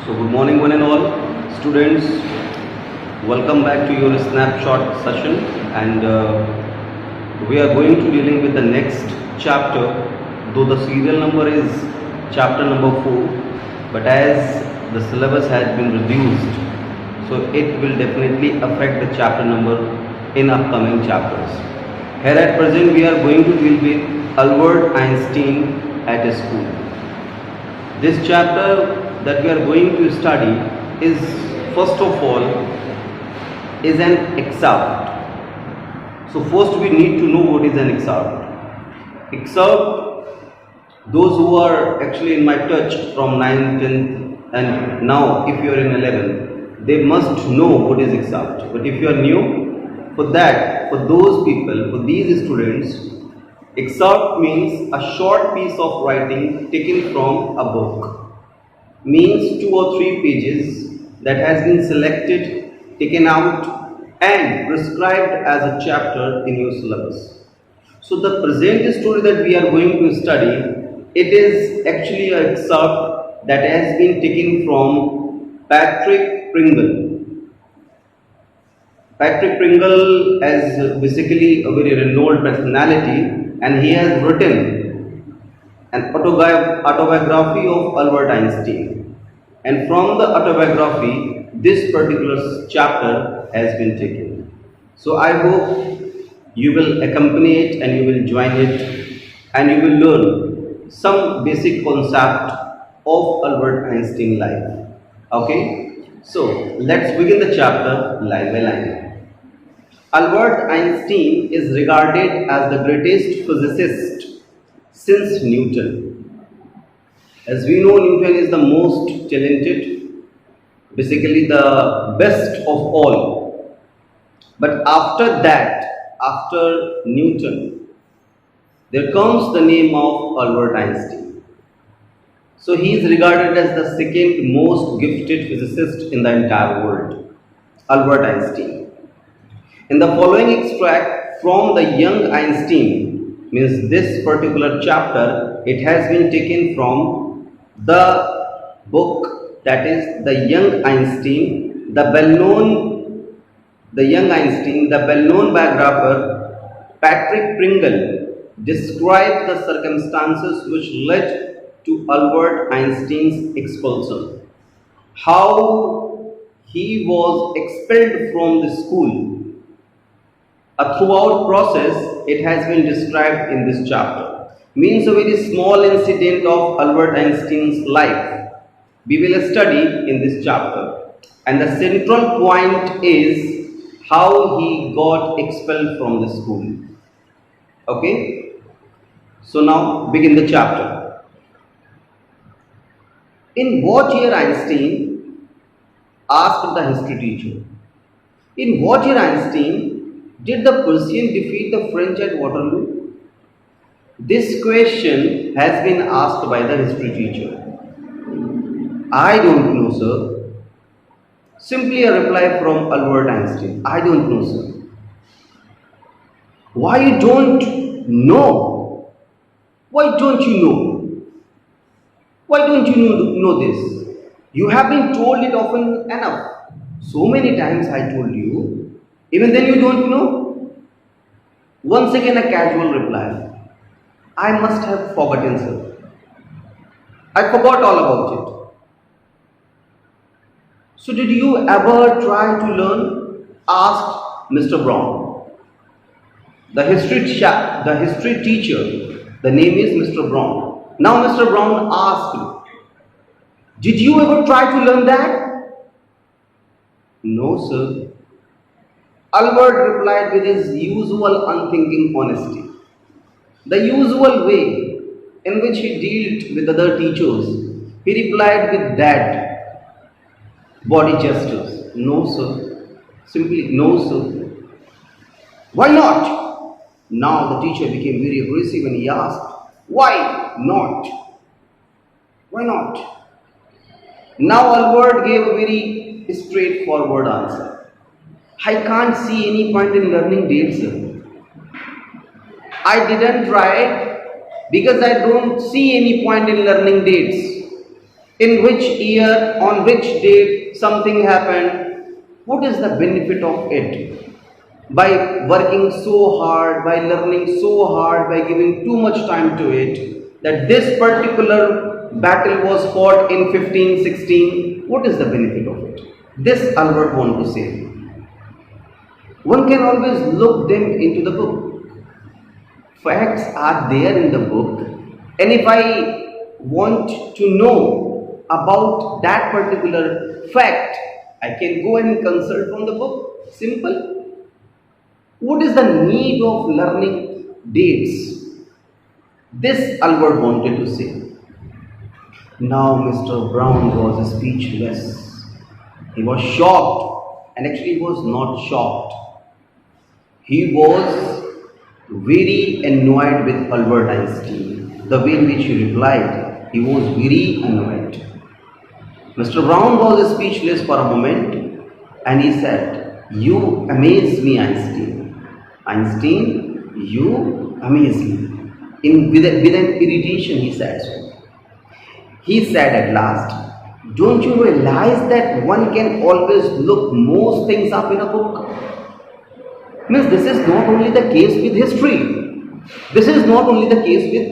So good morning one and all students, welcome back to your snapshot session, and we are going to dealing with the next chapter, though the serial number is chapter number 4, but as the syllabus has been reduced, so it will definitely affect the chapter number in upcoming chapters. Here at present we are going to deal with Albert Einstein at a school. This chapter that we are going to study is, first of all, is an excerpt. So first we need to know what is an excerpt. Excerpt, those who are actually in my touch from 9th, 10th and now if you are in 11th, they must know what is excerpt. But if you are new, for that, for those people, for these students, excerpt means a short piece of writing taken from a book. Means 2 or 3 pages that has been selected, taken out and prescribed as a chapter in your syllabus. So the present story that we are going to study, it is actually an excerpt that has been taken from Patrick Pringle. Patrick Pringle is basically a very renowned personality, and he has written an autobiography of Albert Einstein, and from the autobiography this particular chapter has been taken. So I hope you will accompany it and you will join it and you will learn some basic concept of Albert Einstein life. Okay, so let's begin the chapter line by line. Albert Einstein is regarded as the greatest physicist since Newton. As we know, Newton is the most talented, basically the best of all. But after that, after Newton, there comes the name of Albert Einstein. So he is regarded as the second most gifted physicist in the entire world, Albert Einstein. In the following extract from the Young Einstein, means this particular chapter, it has been taken from the book, that is the Young Einstein, the well-known biographer Patrick Pringle described the circumstances which led to Albert Einstein's expulsion, how he was expelled from the school. A throughout process, it has been described in this chapter. Means a very small incident of Albert Einstein's life we will study in this chapter, and the central point is how he got expelled from the school. Okay, so now begin the chapter. In what year Einstein? Asked the history teacher. In what year Einstein did the Persian defeat the French at Waterloo? This question has been asked by the history teacher. I don't know, sir. Simply a reply from Albert Einstein. I don't know, sir. Why you don't know? Why don't you know? Why don't you know this? You have been told it often enough. So many times I told you. Even then you don't know? Once again a casual reply. I must have forgotten, sir. I forgot all about it. So did you ever try to learn? Asked Mr. Braun. The history teacher, the name is Mr. Braun. Now Mr. Braun asked, did you ever try to learn that? No, sir. Albert replied with his usual unthinking honesty, the usual way in which he dealt with other teachers. He replied with that body gestures. No, sir. Simply no, sir. Why not? Now the teacher became very aggressive and he asked, why not? Why not? Now Albert gave a very straightforward answer. I can't see any point in learning dates, sir. I didn't try it because I don't see any point in learning dates. in which year, on which date something happened. What is the benefit of it? By working so hard, by learning so hard, by giving too much time to it, that this particular battle was fought in 1516. What is the benefit of it? This Albert want to say. One can always look them into the book. Facts are there in the book, and if I want to know about that particular fact, I can go and consult from the book. Simple. What is the need of learning dates? This Albert wanted to say. Now Mr. Braun was speechless. He was shocked, and actually he was not shocked. He was very annoyed with Albert Einstein. The way in which he replied, he was very annoyed. Mr. Braun was speechless for a moment, and he said, "You amaze me, Einstein. Einstein, you amaze me." With an irritation, he said so. He said at last, "Don't you realize that one can always look most things up in a book?" Means this is not only the case with history. This is not only the case with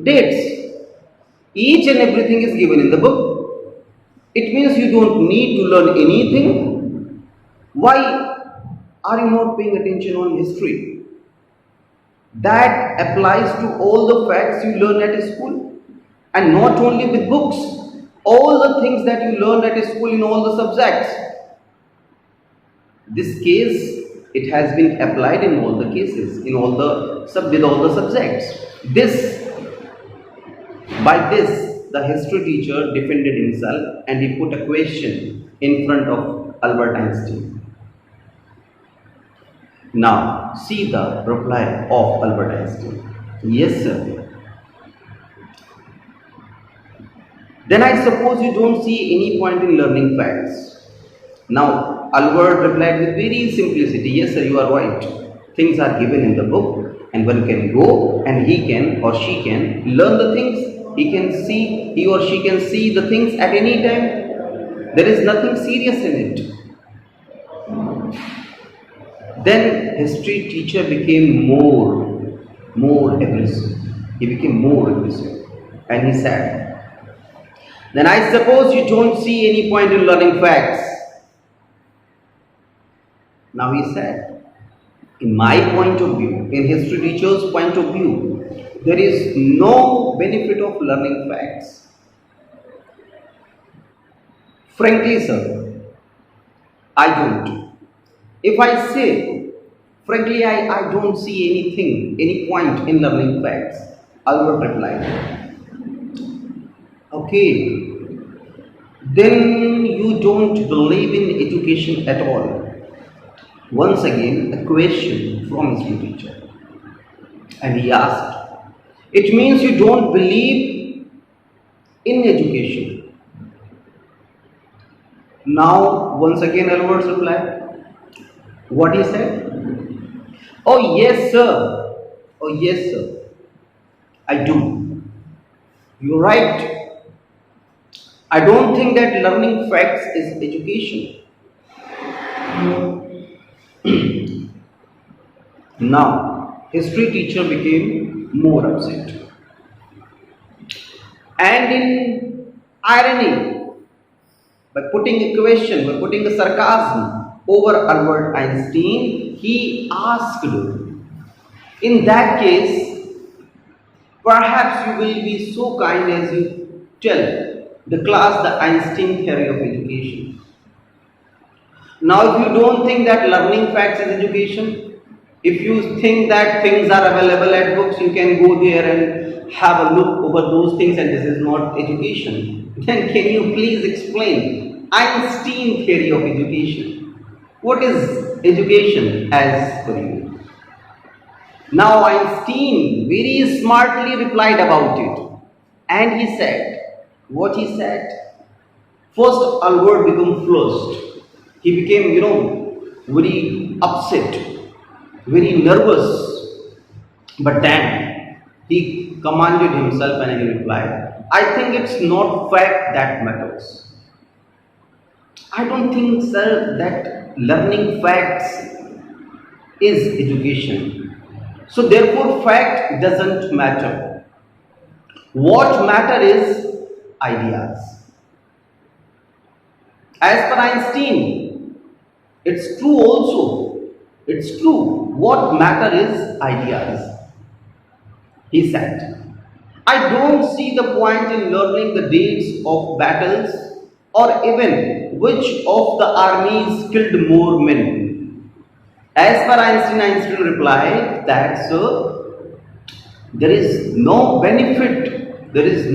dates. Each and everything is given in the book. It means you don't need to learn anything. Why are you not paying attention on history? That applies to all the facts you learn at school, and not only with books. All the things that you learn at school in all the subjects. This case, it has been applied in all the cases, with all the subjects. By this, the history teacher defended himself, and he put a question in front of Albert Einstein. Now, see the reply of Albert Einstein. "Yes, sir." "Then I suppose you don't see any point in learning facts." Now, Albert replied with very simplicity, "Yes, sir, you are right. Things are given in the book, and one can go and he can or she can learn the things. He or she can see the things at any time. There is nothing serious in it." Then history teacher became more aggressive. He became more aggressive, and he said, "Then I suppose you don't see any point in learning facts." Now he said, "In my point of view, in history teacher's point of view, there is no benefit of learning facts. Frankly, sir, I don't. If I say, frankly, I don't see any point in learning facts," Albert replied. "Okay, then you don't believe in education at all." Once again, a question from his teacher, and he asked, "It means you don't believe in education?" Now, once again, Albert's replied. What he said? "Oh yes, sir. Oh yes, sir. I do. You're right. I don't think that learning facts is education." Now, history teacher became more upset. And in irony, by putting a question, by putting a sarcasm over Albert Einstein, he asked, "In that case, perhaps you will be so kind as you tell the class the Einstein theory of education." Now, if you don't think that learning facts is education, if you think that things are available at books, you can go there and have a look over those things, and this is not education, then can you please explain Einstein theory of education? What is education as per you? Now, Einstein very smartly replied about it, and he said, what he said? First, Albert became flushed. He became, very upset, very nervous. But then he commanded himself and he replied, I think it's not fact that matters. I don't think, sir, that learning facts is education. So therefore, fact doesn't matter. What matter is ideas. As per Einstein, it's true also. It's true. What matter is ideas. He said, I don't see the point in learning the dates of battles or even which of the armies killed more men. As per Einstein, Einstein replied that, sir, there is no benefit, there is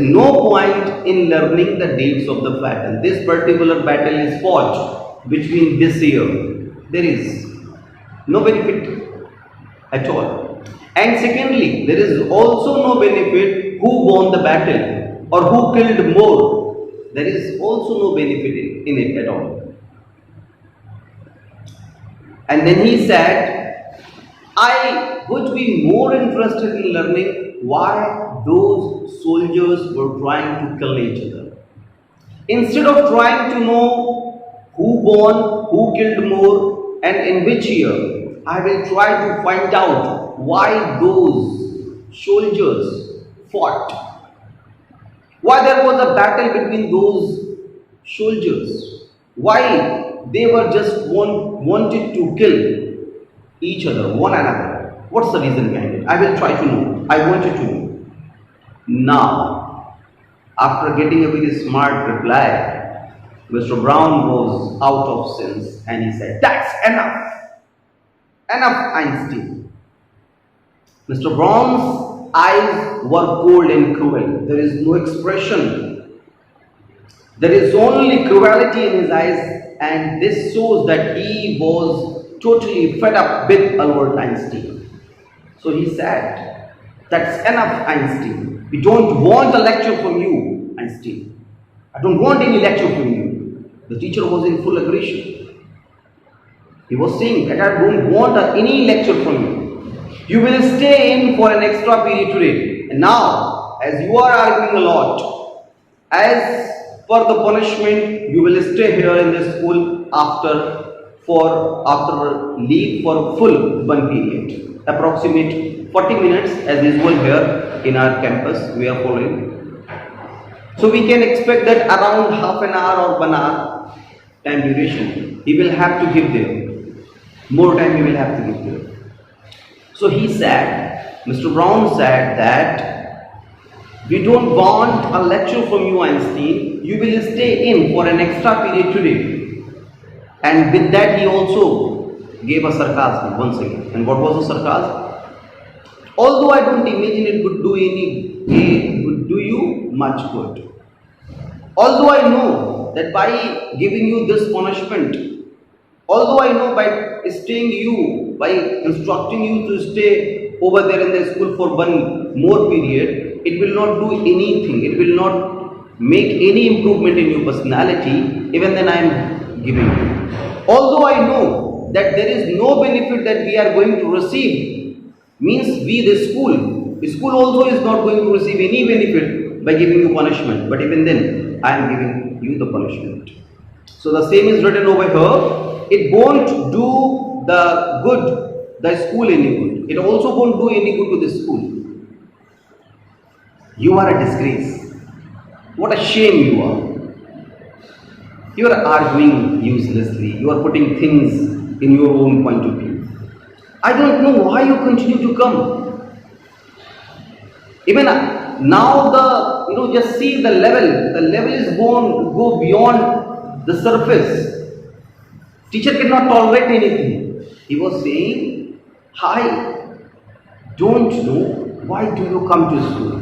no point in learning the dates of the battle. This particular battle is fought between this year. There is no benefit at all. And secondly, there is also no benefit who won the battle or who killed more. There is also no benefit in it at all. And then he said, I would be more interested in learning why those soldiers were trying to kill each other. Instead of trying to know who won, who killed more, and in which year, I will try to find out why those soldiers fought. Why there was a battle between those soldiers. Why they were just wanted to kill each other, one another. What's the reason behind it? I will try to know. I want you to know. Now, after getting a very smart reply, Mr. Braun was out of sense and he said, that's enough. Enough, Einstein. Mr. Braun's eyes were cold and cruel. There is no expression. There is only cruelty in his eyes, and this shows that he was totally fed up with Albert Einstein. So he said, that's enough, Einstein. We don't want a lecture from you, Einstein. I don't want any lecture from you. The teacher was in full aggression. He was saying that I don't want any lecture from you. You will stay in for an extra period today. And now, as you are arguing a lot, as per the punishment, you will stay here in the school after leave for full one period. Approximate 40 minutes as usual here in our campus we are following. So we can expect that around half an hour or 1 hour time duration he will have to give there. More time he will have to give there. So he said, Mr. Braun said that we don't want a lecture from you, Einstein. You will stay in for an extra period today. And with that he also gave a sarcasm once again. And what was the sarcasm? Although I don't imagine it would do you much good. Although I know that by giving you this punishment, although I know by instructing you to stay over there in the school for one more period, it will not do anything. It will not make any improvement in your personality, even then I am giving you. Although I know that there is no benefit that we are going to receive, means the school also is not going to receive any benefit by giving you punishment, but even then I am giving you the punishment. So the same is written over here. It won't do the school any good. It also won't do any good to the school. You are a disgrace. What a shame you are. You are arguing uselessly. You are putting things in your own point of view. I don't know why you continue to come. Even now just see the level. The level is go beyond the surface. Teacher cannot tolerate anything. He was saying, I don't know why do you come to school?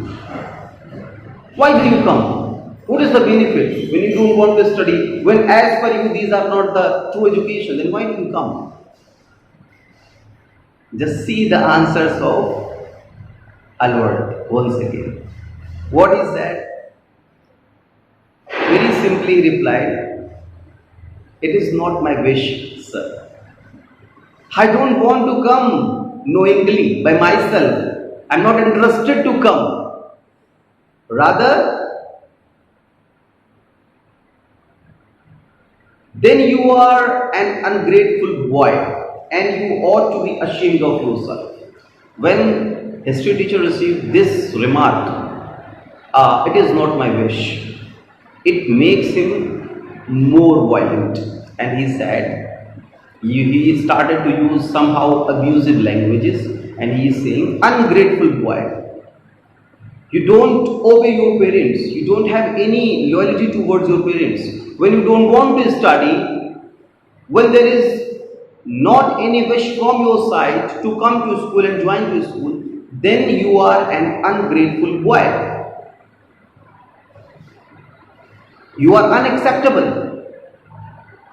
Why do you come? What is the benefit when you don't want to study? When as per you these are not the true education, then why do you come? Just see the answers of Albert once again. What is that? Very simply replied, it is not my wish, sir. I don't want to come knowingly by myself. I am not interested to come. Rather, then you are an ungrateful boy and you ought to be ashamed of yourself. When history teacher received this remark, it is not my wish. It makes him more violent. And he said, he started to use somehow abusive languages and he is saying, ungrateful boy. You don't obey your parents. You don't have any loyalty towards your parents. When you don't want to study, when there is not any wish from your side to come to school and join to school, then you are an ungrateful boy. You are unacceptable.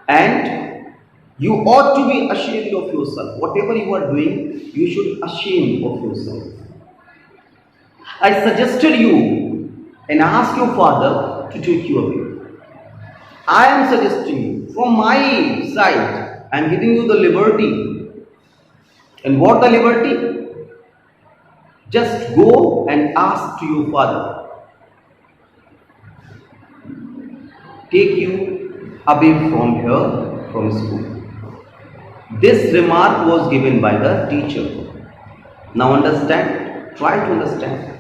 And you ought to be ashamed of yourself. Whatever you are doing, you should ashamed of yourself. I suggested you and ask your father to take you away. I am suggesting you from my side. I am giving you the liberty. And what the liberty? Just go and ask to your father. Take you away from here, from school. This remark was given by the teacher. Now understand, try to understand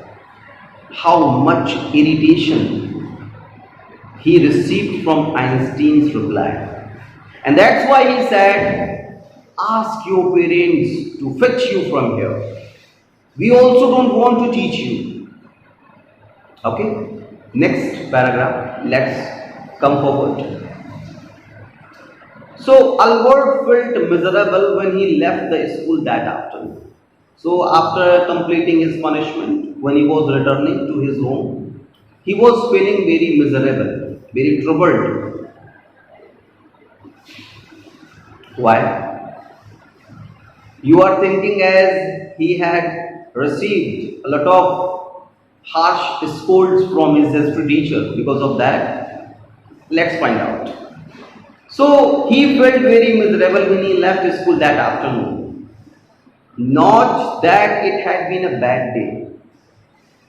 how much irritation he received from Einstein's reply. And that's why he said, ask your parents to fetch you from here. We also don't want to teach you. Okay? Next paragraph. Let's come forward. So Albert felt miserable when he left the school that afternoon. So after completing his punishment, when he was returning to his home, he was feeling very miserable, very troubled. Why? You are thinking as he had received a lot of harsh scolds from his history teacher because of that. Let's find out. So he felt very miserable when he left school that afternoon. Not that it had been a bad day.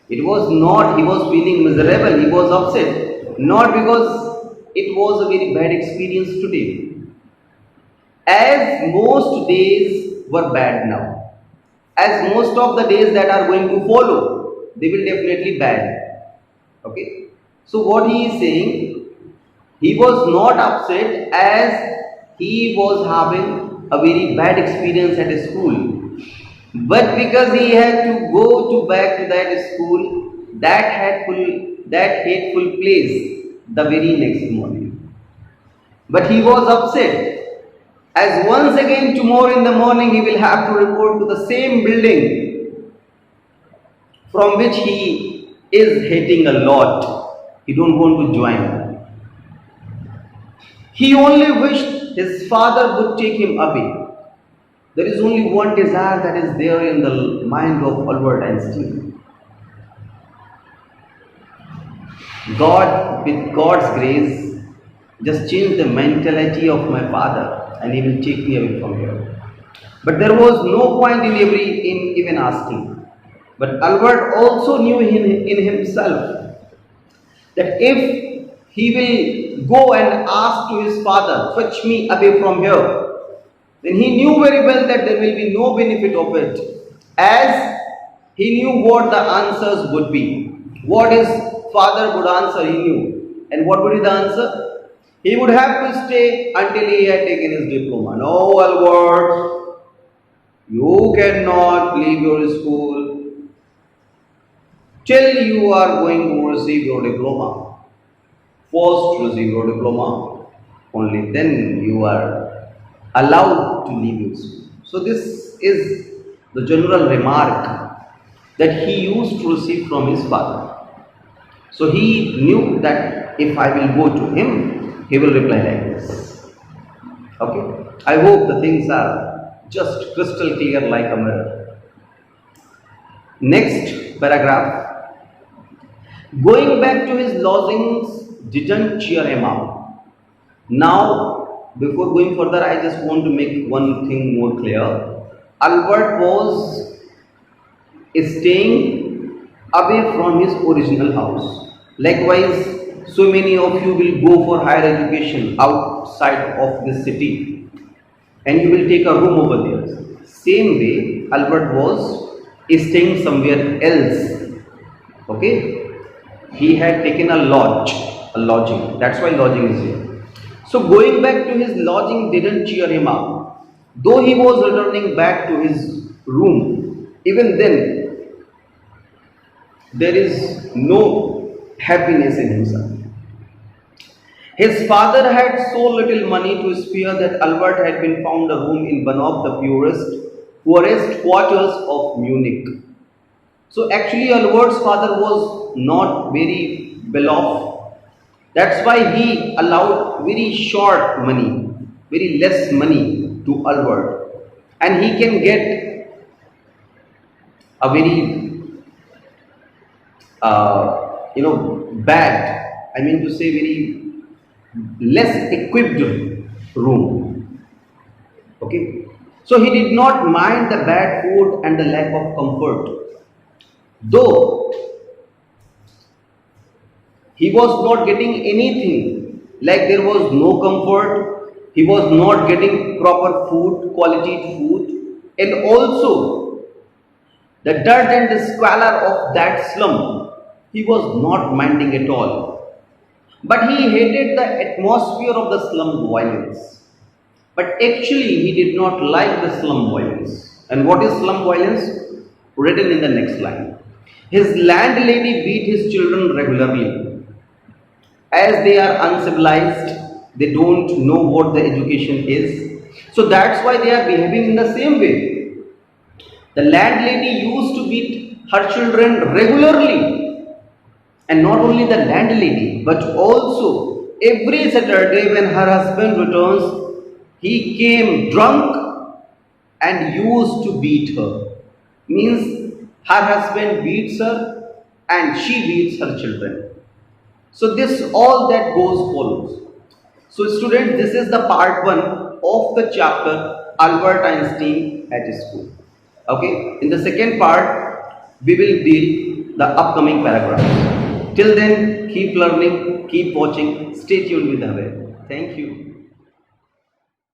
It was not, he was feeling miserable, he was upset. Not because it was a very bad experience today. As most days were bad now. As most of the days that are going to follow, they will definitely bad. Okay. So what he is saying, he was not upset as he was having a very bad experience at school. But because he had to go to back to that school, that hateful place the very next morning. But he was upset as once again tomorrow in the morning he will have to report to the same building from which he is hating a lot. He don't want to join. He only wished his father would take him away. There is only one desire that is there in the mind of Albert Einstein. God, with God's grace, just change the mentality of my father and he will take me away from here. But there was no point in even asking. But Albert also knew in himself that if he will go and ask to his father, fetch me away from here, then he knew very well that there will be no benefit of it, as he knew what the answers would be. What his father would answer, he knew. And what would be the answer? He would have to stay until he had taken his diploma. No, Albert, you cannot leave your school till you are going to receive your diploma. First receive your diploma, only then you are allowed to leave your school. So this is the general remark that he used to receive from his father. So he knew that if I will go to him, he will reply like this. Okay? I hope the things are just crystal clear like a mirror. Next paragraph. Going back to his lodgings didn't cheer him up. Now, before going further, I just want to make one thing more clear. Albert was staying away from his original house. Likewise, so many of you will go for higher education outside of this city and you will take a room over there. Same way, Albert was staying somewhere else. Okay, he had taken a lodging. That's why lodging is here. So going back to his lodging didn't cheer him up. Though he was returning back to his room, even then there is no happiness in himself. His father had so little money to spare that Albert had been found a room in one of the poorest quarters of Munich. So actually Albert's father was not very well off. That's why he allowed very short money, very less money to Albert. And he can get a very, bad, I mean to say very less equipped room. Okay. So he did not mind the bad food and the lack of comfort. Though he was not getting anything, like there was no comfort, he was not getting proper food, quality food, and also the dirt and the squalor of that slum, he was not minding at all. But he hated the atmosphere of the slum violence. But actually, he did not like the slum violence. And what is slum violence? Written in the next line. His landlady beat his children regularly. As they are uncivilized, they don't know what the education is. So that's why they are behaving in the same way. The landlady used to beat her children regularly. And not only the landlady, but also every Saturday when her husband returns, he came drunk and used to beat her. Means her husband beats her and she beats her children. So this all that goes follows. So students, this is the part 1 of the chapter Albert Einstein at school. Okay, in the second part, we will deal the upcoming paragraphs. Till then, keep learning, keep watching, stay tuned with the web. Thank you.